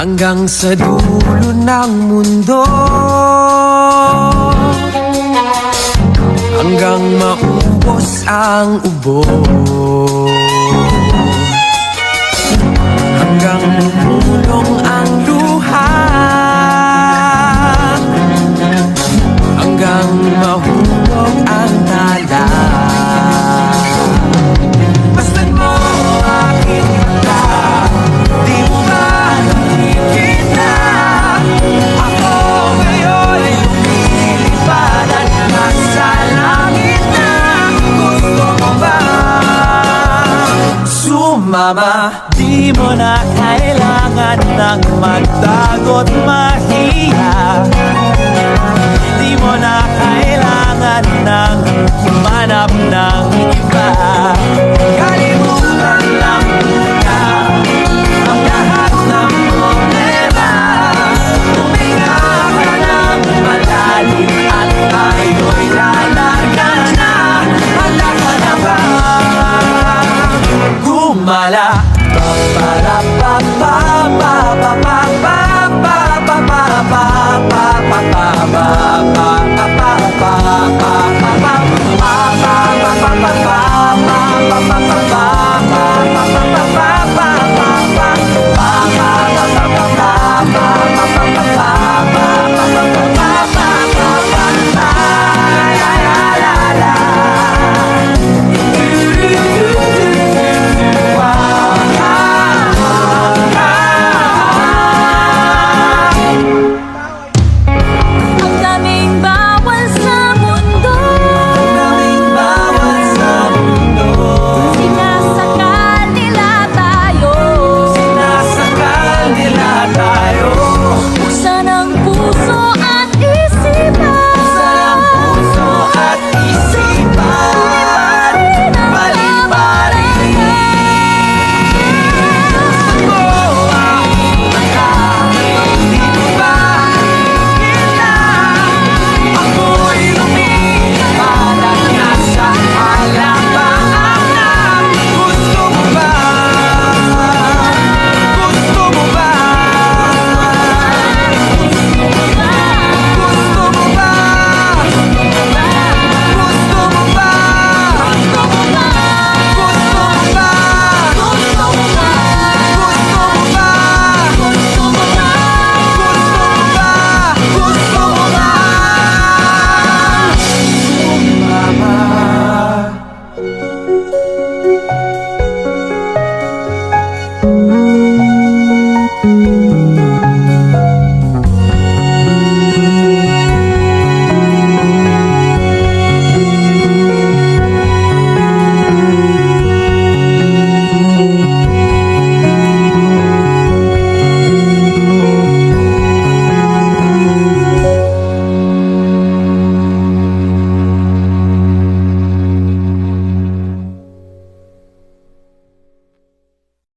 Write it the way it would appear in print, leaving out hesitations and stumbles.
hanggang sa dulo ng mundo, hanggang maubos ang ubo, hanggang lumulong ang luha, hanggang mahulog ang tala. Basta't mo aking mata, di mo ba nakikita? Ako ngayon ay lumilipad at nasa langit na. Gusto mo ba sumama? Di mo na kailangan ng magtago't mahiya. Di mo na kailangan ng